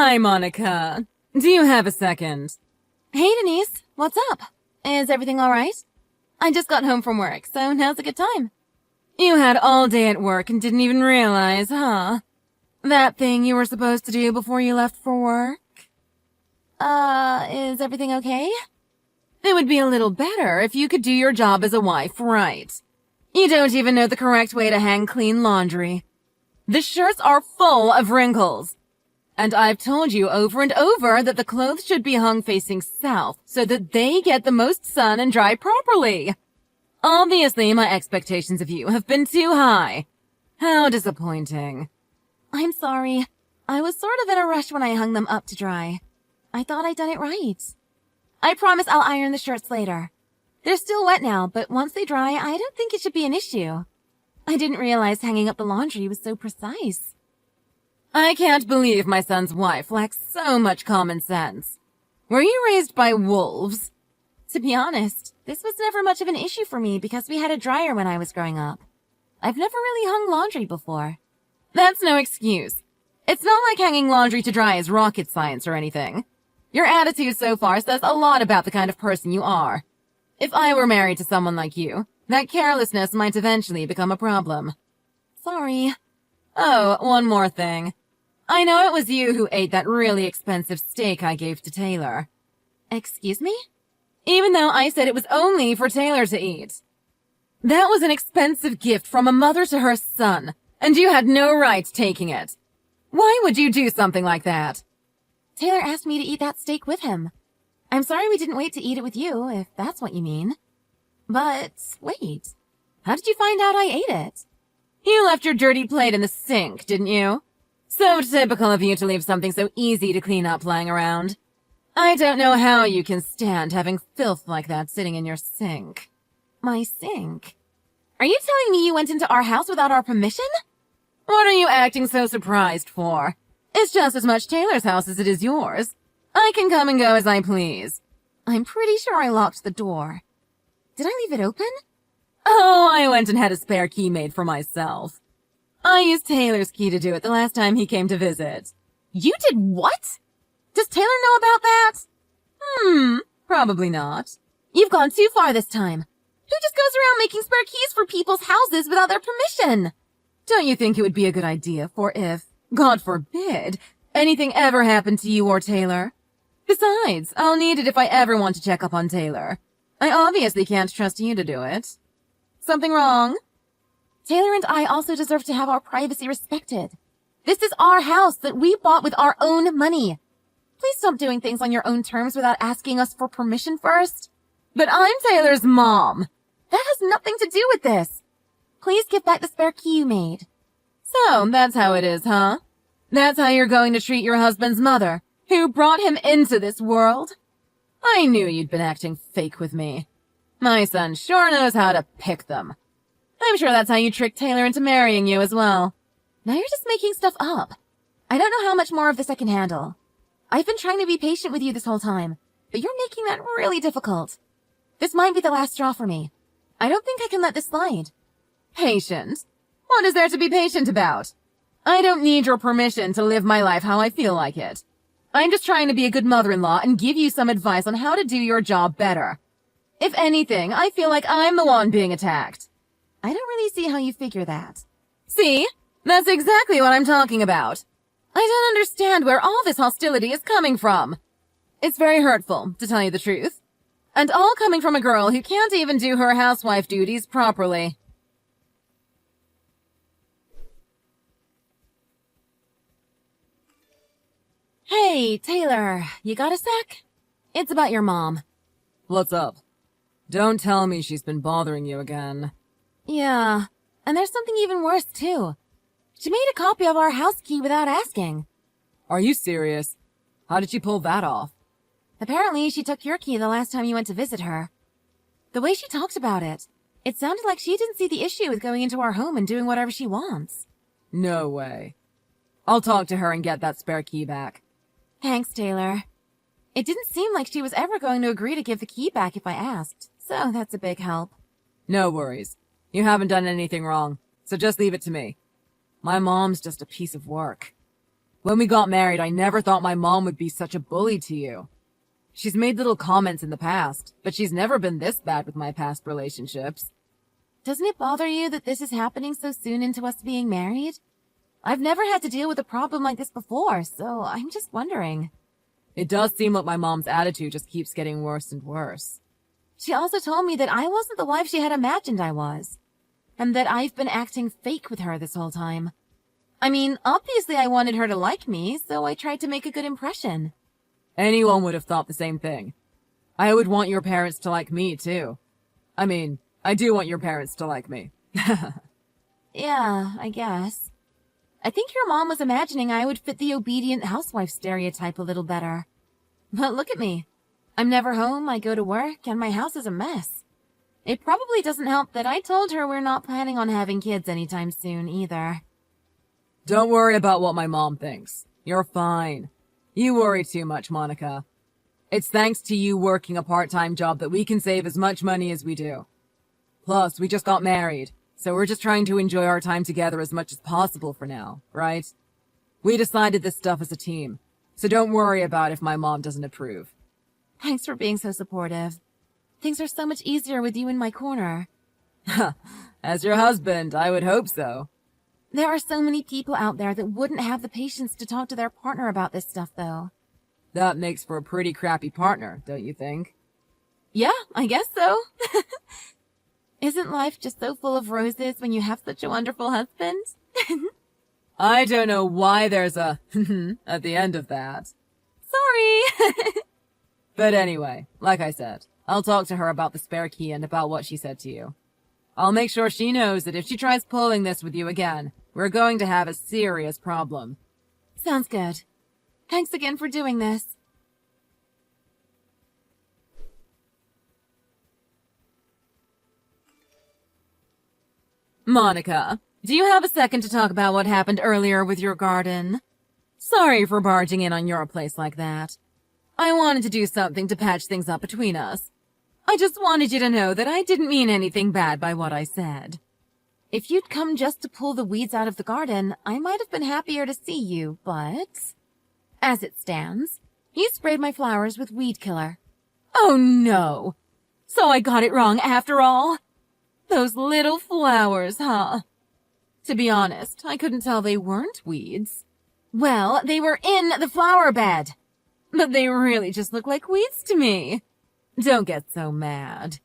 Hi, Monica. Do you have a second? Hey, Denise. What's up? Is everything alright? I just got home from work, so now's a good time. You had all day at work and didn't even realize, huh? That thing you were supposed to do before you left for work? Is everything okay? It would be a little better if you could do your job as a wife right. You don't even know the correct way to hang clean laundry. The shirts are full of wrinkles. And I've told you over and over that the clothes should be hung facing south so that they get the most sun and dry properly. Obviously, my expectations of you have been too high. How disappointing. I'm sorry. I was sort of in a rush when I hung them up to dry. I thought I'd done it right. I promise I'll iron the shirts later. They're still wet now, but once they dry, I don't think it should be an issue. I didn't realize hanging up the laundry was so precise. I can't believe my son's wife lacks so much common sense. Were you raised by wolves? To be honest, this was never much of an issue for me because we had a dryer when I was growing up. I've never really hung laundry before. That's no excuse. It's not like hanging laundry to dry is rocket science or anything. Your attitude so far says a lot about the kind of person you are. If I were married to someone like you, that carelessness might eventually become a problem. Sorry. Oh, one more thing. I know it was you who ate that really expensive steak I gave to Taylor. Excuse me? Even though I said it was only for Taylor to eat. That was an expensive gift from a mother to her son, and you had no right taking it. Why would you do something like that? Taylor asked me to eat that steak with him. I'm sorry we didn't wait to eat it with you, if that's what you mean. But, wait. How did you find out I ate it? You left your dirty plate in the sink, didn't you? So typical of you to leave something so easy to clean up lying around. I don't know how you can stand having filth like that sitting in your sink. My sink? Are you telling me you went into our house without our permission? What are you acting so surprised for? It's just as much Taylor's house as it is yours. I can come and go as I please. I'm pretty sure I locked the door. Did I leave it open? Oh, I went and had a spare key made for myself. I used Taylor's key to do it the last time he came to visit. You did what? Does Taylor know about that? Probably not. You've gone too far this time. Who just goes around making spare keys for people's houses without their permission? Don't you think it would be a good idea for if, God forbid, anything ever happened to you or Taylor? Besides, I'll need it if I ever want to check up on Taylor. I obviously can't trust you to do it. Something wrong? Taylor and I also deserve to have our privacy respected. This is our house that we bought with our own money. Please stop doing things on your own terms without asking us for permission first. But I'm Taylor's mom. That has nothing to do with this. Please give back the spare key you made. So, that's how it is, huh? That's how you're going to treat your husband's mother, who brought him into this world? I knew you'd been acting fake with me. My son sure knows how to pick them. I'm sure that's how you tricked Taylor into marrying you as well. Now you're just making stuff up. I don't know how much more of this I can handle. I've been trying to be patient with you this whole time, but you're making that really difficult. This might be the last straw for me. I don't think I can let this slide. Patient? What is there to be patient about? I don't need your permission to live my life how I feel like it. I'm just trying to be a good mother-in-law and give you some advice on how to do your job better. If anything, I feel like I'm the one being attacked. I don't really see how you figure that. See? That's exactly what I'm talking about. I don't understand where all this hostility is coming from. It's very hurtful, to tell you the truth. And all coming from a girl who can't even do her housewife duties properly. Hey, Taylor, you got a sec? It's about your mom. What's up? Don't tell me she's been bothering you again. Yeah, and there's something even worse, too. She made a copy of our house key without asking. Are you serious? How did she pull that off? Apparently, she took your key the last time you went to visit her. The way she talked about it, it sounded like she didn't see the issue with going into our home and doing whatever she wants. No way. I'll talk to her and get that spare key back. Thanks, Taylor. It didn't seem like she was ever going to agree to give the key back if I asked, so that's a big help. No worries. You haven't done anything wrong, so just leave it to me. My mom's just a piece of work. When we got married, I never thought my mom would be such a bully to you. She's made little comments in the past, but she's never been this bad with my past relationships. Doesn't it bother you that this is happening so soon into us being married? I've never had to deal with a problem like this before, so I'm just wondering. It does seem like my mom's attitude just keeps getting worse and worse. She also told me that I wasn't the wife she had imagined I was, and that I've been acting fake with her this whole time. I mean, obviously I wanted her to like me, so I tried to make a good impression. Anyone would have thought the same thing. I would want your parents to like me, too. I mean, I do want your parents to like me. Yeah, I guess. I think your mom was imagining I would fit the obedient housewife stereotype a little better. But look at me. I'm never home, I go to work, and my house is a mess. It probably doesn't help that I told her we're not planning on having kids anytime soon, either. Don't worry about what my mom thinks. You're fine. You worry too much, Monica. It's thanks to you working a part-time job that we can save as much money as we do. Plus, we just got married, so we're just trying to enjoy our time together as much as possible for now, right? We decided this stuff as a team, so don't worry about if my mom doesn't approve. Thanks for being so supportive. Things are so much easier with you in my corner. As your husband, I would hope so. There are so many people out there that wouldn't have the patience to talk to their partner about this stuff, though. That makes for a pretty crappy partner, don't you think? Yeah, I guess so. Isn't life just so full of roses when you have such a wonderful husband? I don't know why there's a at the end of that. Sorry. But anyway, like I said, I'll talk to her about the spare key and about what she said to you. I'll make sure she knows that if she tries pulling this with you again, we're going to have a serious problem. Sounds good. Thanks again for doing this. Monica, do you have a second to talk about what happened earlier with your garden? Sorry for barging in on your place like that. I wanted to do something to patch things up between us. I just wanted you to know that I didn't mean anything bad by what I said. If you'd come just to pull the weeds out of the garden, I might have been happier to see you, but... As it stands, you sprayed my flowers with weed killer. Oh no! So I got it wrong after all? Those little flowers, huh? To be honest, I couldn't tell they weren't weeds. Well, they were in the flower bed. But they really just look like weeds to me. Don't get so mad.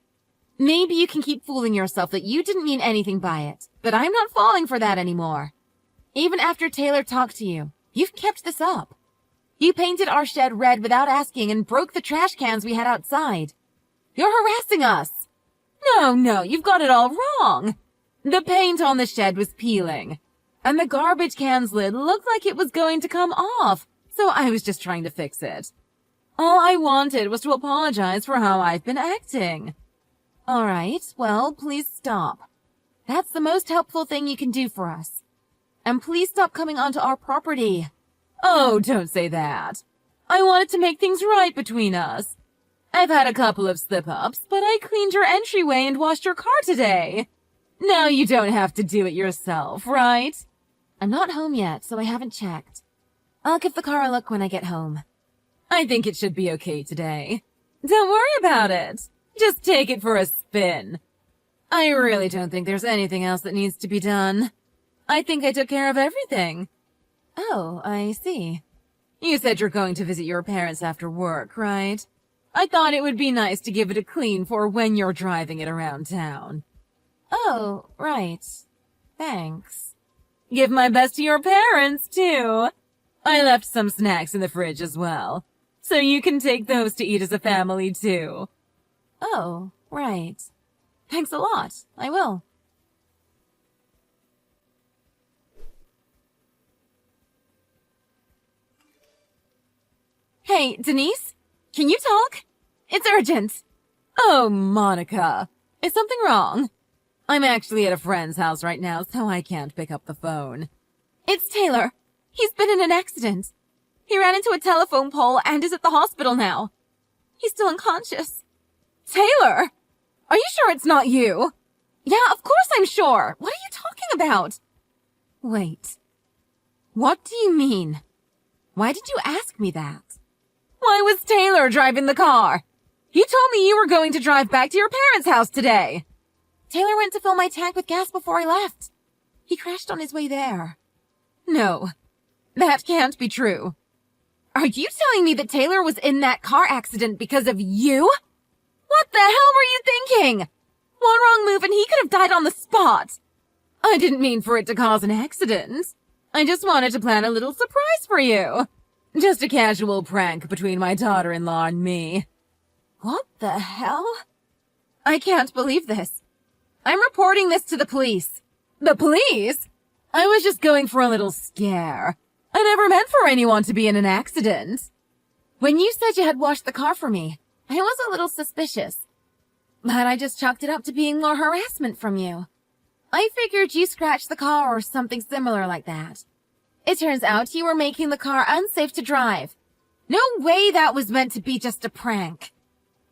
Maybe you can keep fooling yourself that you didn't mean anything by it, but I'm not falling for that anymore. Even after Taylor talked to you, you've kept this up. You painted our shed red without asking and broke the trash cans we had outside. You're harassing us. No, you've got it all wrong. The paint on the shed was peeling, and the garbage can's lid looked like it was going to come off, so I was just trying to fix it. All I wanted was to apologize for how I've been acting. All right, well, please stop. That's the most helpful thing you can do for us. And please stop coming onto our property. Oh, don't say that. I wanted to make things right between us. I've had a couple of slip-ups, but I cleaned your entryway and washed your car today. Now you don't have to do it yourself, right? I'm not home yet, so I haven't checked. I'll give the car a look when I get home. I think it should be okay today. Don't worry about it. Just take it for a spin. I really don't think there's anything else that needs to be done. I think I took care of everything. Oh, I see. You said you're going to visit your parents after work, right? I thought it would be nice to give it a clean for when you're driving it around town. Oh, right. Thanks. Give my best to your parents, too. I left some snacks in the fridge as well, so you can take those to eat as a family, too. Oh, right. Thanks a lot. I will. Hey, Denise? Can you talk? It's urgent. Oh, Monica. Is something wrong? I'm actually at a friend's house right now, so I can't pick up the phone. It's Taylor. He's been in an accident. He ran into a telephone pole and is at the hospital now. He's still unconscious. Taylor! Are you sure it's not you? Yeah, of course I'm sure. What are you talking about? Wait. What do you mean? Why did you ask me that? Why was Taylor driving the car? You told me you were going to drive back to your parents' house today. Taylor went to fill my tank with gas before I left. He crashed on his way there. No, that can't be true. Are you telling me that Taylor was in that car accident because of you? What the hell were you thinking? One wrong move and he could have died on the spot. I didn't mean for it to cause an accident. I just wanted to plan a little surprise for you. Just a casual prank between my daughter-in-law and me. What the hell? I can't believe this. I'm reporting this to the police. The police? I was just going for a little scare. I never meant for anyone to be in an accident. When you said you had washed the car for me, I was a little suspicious. But I just chalked it up to being more harassment from you. I figured you scratched the car or something similar like that. It turns out you were making the car unsafe to drive. No way that was meant to be just a prank.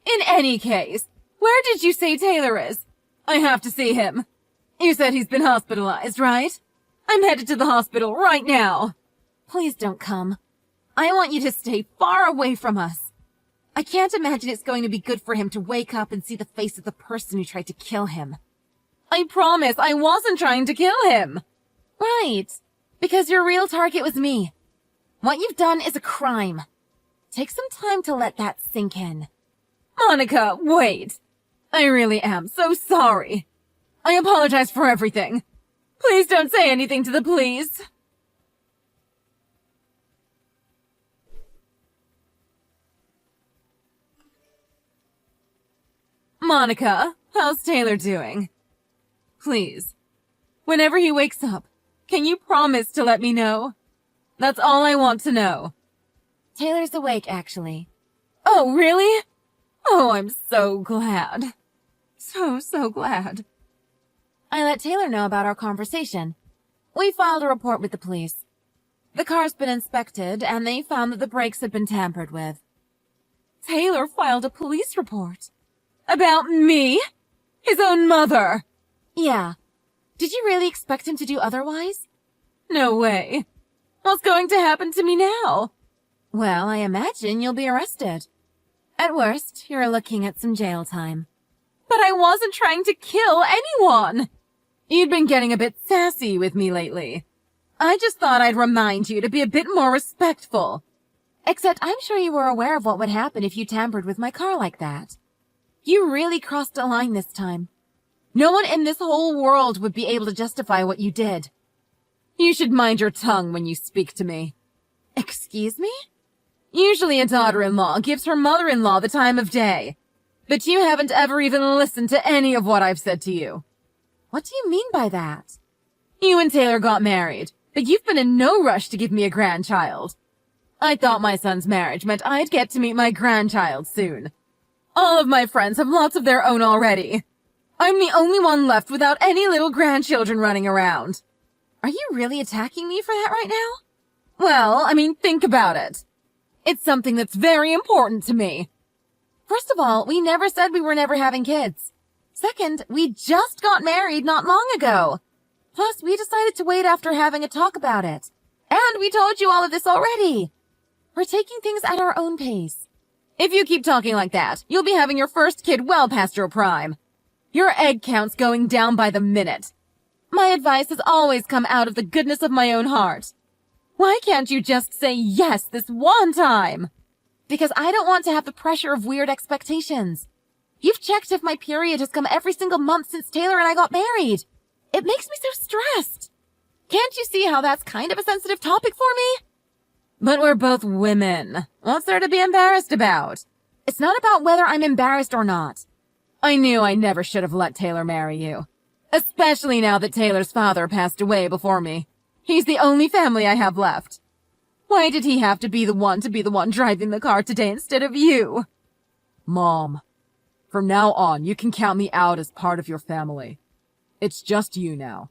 In any case, where did you say Taylor is? I have to see him. You said he's been hospitalized, right? I'm headed to the hospital right now. Please don't come. I want you to stay far away from us. I can't imagine it's going to be good for him to wake up and see the face of the person who tried to kill him. I promise I wasn't trying to kill him. Right, because your real target was me. What you've done is a crime. Take some time to let that sink in. Monica, wait. I really am so sorry. I apologize for everything. Please don't say anything to the police. Monica, how's Taylor doing? Please, whenever he wakes up, can you promise to let me know? That's all I want to know. Taylor's awake, actually. Oh, really? Oh, I'm so glad. So glad. I let Taylor know about our conversation. We filed a report with the police. The car's been inspected, and they found that the brakes had been tampered with. Taylor filed a police report? About me? His own mother? Yeah. Did you really expect him to do otherwise? No way. What's going to happen to me now? Well, I imagine you'll be arrested. At worst, you're looking at some jail time. But I wasn't trying to kill anyone. You'd been getting a bit sassy with me lately. I just thought I'd remind you to be a bit more respectful. Except I'm sure you were aware of what would happen if you tampered with my car like that. You really crossed a line this time. No one in this whole world would be able to justify what you did. You should mind your tongue when you speak to me. Excuse me? Usually a daughter-in-law gives her mother-in-law the time of day. But you haven't ever even listened to any of what I've said to you. What do you mean by that? You and Taylor got married, but you've been in no rush to give me a grandchild. I thought my son's marriage meant I'd get to meet my grandchild soon. All of my friends have lots of their own already. I'm the only one left without any little grandchildren running around. Are you really attacking me for that right now? Well, I mean, think about it. It's something that's very important to me. First of all, we never said we were never having kids. Second, we just got married not long ago. Plus, we decided to wait after having a talk about it. And we told you all of this already. We're taking things at our own pace. If you keep talking like that, you'll be having your first kid well past your prime. Your egg count's going down by the minute. My advice has always come out of the goodness of my own heart. Why can't you just say yes this one time? Because I don't want to have the pressure of weird expectations. You've checked if my period has come every single month since Taylor and I got married. It makes me so stressed. Can't you see how that's kind of a sensitive topic for me? But we're both women. What's there to be embarrassed about? It's not about whether I'm embarrassed or not. I knew I never should have let Taylor marry you. Especially now that Taylor's father passed away before me. He's the only family I have left. Why did he have to be the one driving the car today instead of you? Mom, from now on, you can count me out as part of your family. It's just you now.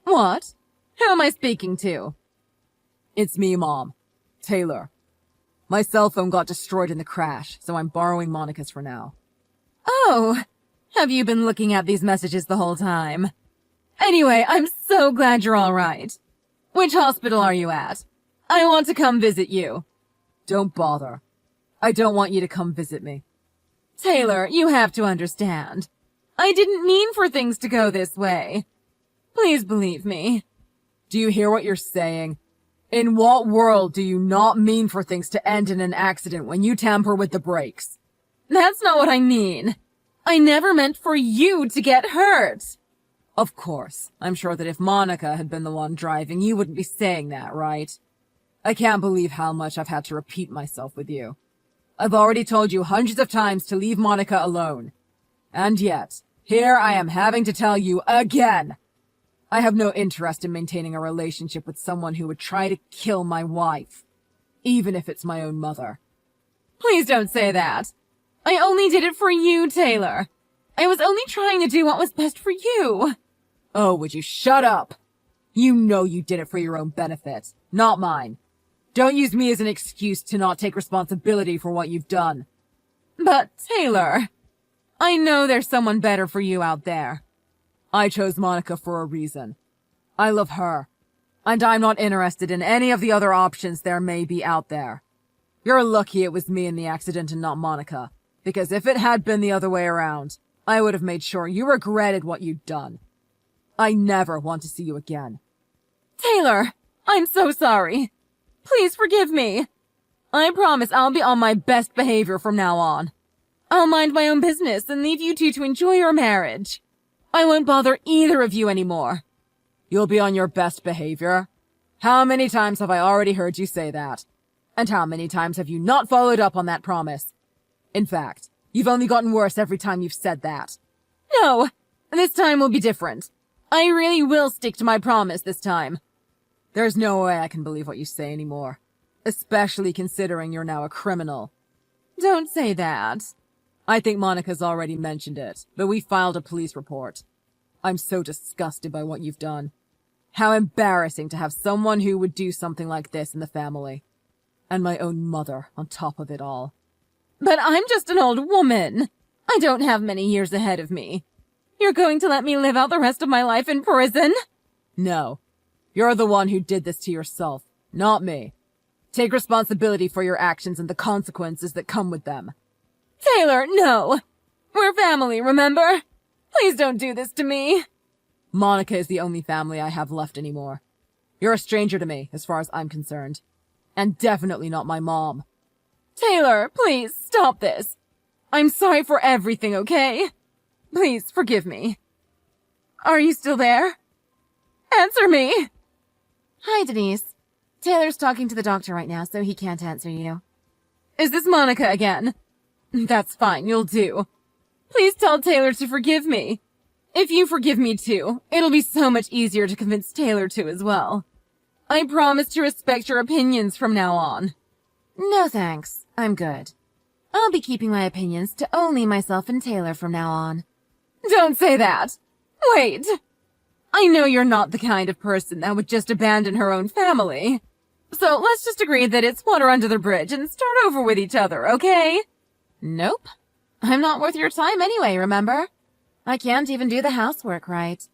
What? Who am I speaking to? It's me, Mom. Taylor. My cell phone got destroyed in the crash, so I'm borrowing Monica's for now. Oh, have you been looking at these messages the whole time? Anyway, I'm so glad you're all right. Which hospital are you at? I want to come visit you. Don't bother. I don't want you to come visit me. Taylor, you have to understand. I didn't mean for things to go this way. Please believe me. Do you hear what you're saying? In what world do you not mean for things to end in an accident when you tamper with the brakes? That's not what I mean. I never meant for you to get hurt. Of course. I'm sure that if Monica had been the one driving, you wouldn't be saying that, right? I can't believe how much I've had to repeat myself with you. I've already told you hundreds of times to leave Monica alone. And yet, here I am having to tell you again. I have no interest in maintaining a relationship with someone who would try to kill my wife, even if it's my own mother. Please don't say that. I only did it for you, Taylor. I was only trying to do what was best for you. Oh, would you shut up? You know you did it for your own benefit, not mine. Don't use me as an excuse to not take responsibility for what you've done. But, Taylor, I know there's someone better for you out there. I chose Monica for a reason. I love her, and I'm not interested in any of the other options there may be out there. You're lucky it was me in the accident and not Monica, because if it had been the other way around, I would have made sure you regretted what you'd done. I never want to see you again. Taylor, I'm so sorry. Please forgive me. I promise I'll be on my best behavior from now on. I'll mind my own business and leave you two to enjoy your marriage. I won't bother either of you anymore. You'll be on your best behavior? How many times have I already heard you say that? And how many times have you not followed up on that promise? In fact, you've only gotten worse every time you've said that. No, this time will be different. I really will stick to my promise this time. There's no way I can believe what you say anymore, especially considering you're now a criminal. Don't say that. I think Monica's already mentioned it, but we filed a police report. I'm so disgusted by what you've done. How embarrassing to have someone who would do something like this in the family. And my own mother on top of it all. But I'm just an old woman. I don't have many years ahead of me. You're going to let me live out the rest of my life in prison? No. You're the one who did this to yourself, not me. Take responsibility for your actions and the consequences that come with them. Taylor, no. We're family, remember? Please don't do this to me. Monica is the only family I have left anymore. You're a stranger to me, as far as I'm concerned. And definitely not my mom. Taylor, please, stop this. I'm sorry for everything, okay? Please, forgive me. Are you still there? Answer me! Hi, Denise. Taylor's talking to the doctor right now, so he can't answer you. Is this Monica again? That's fine, you'll do. Please tell Taylor to forgive me. If you forgive me too, it'll be so much easier to convince Taylor to as well. I promise to respect your opinions from now on. No thanks. I'm good. I'll be keeping my opinions to only myself and Taylor from now on. Don't say that. Wait. I know you're not the kind of person that would just abandon her own family. So let's just agree that it's water under the bridge and start over with each other, okay? Nope. I'm not worth your time anyway, remember? I can't even do the housework right.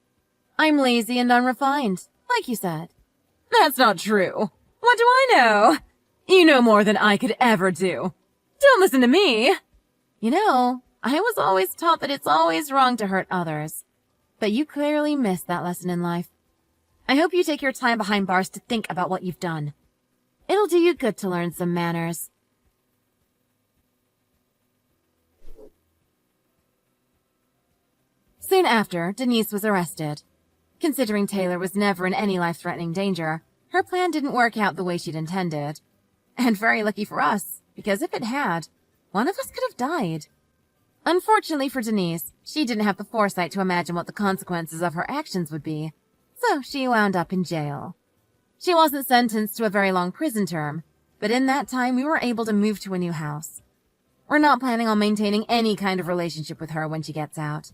I'm lazy and unrefined, like you said. That's not true. What do I know? You know more than I could ever do. Don't listen to me. You know, I was always taught that it's always wrong to hurt others. But you clearly missed that lesson in life. I hope you take your time behind bars to think about what you've done. It'll do you good to learn some manners. Soon after, Denise was arrested. Considering Taylor was never in any life-threatening danger, her plan didn't work out the way she'd intended. And very lucky for us, because if it had, one of us could have died. Unfortunately for Denise, she didn't have the foresight to imagine what the consequences of her actions would be, so she wound up in jail. She wasn't sentenced to a very long prison term, but in that time we were able to move to a new house. We're not planning on maintaining any kind of relationship with her when she gets out.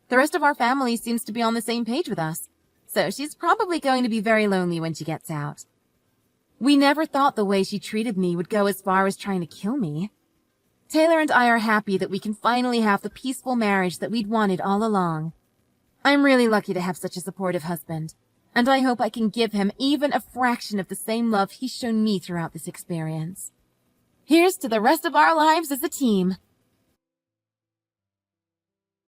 The rest of our family seems to be on the same page with us, so she's probably going to be very lonely when she gets out. We never thought the way she treated me would go as far as trying to kill me. Taylor and I are happy that we can finally have the peaceful marriage that we'd wanted all along. I'm really lucky to have such a supportive husband, And I hope I can give him even a fraction of the same love he's shown me throughout this experience. Here's to the rest of our lives as a team.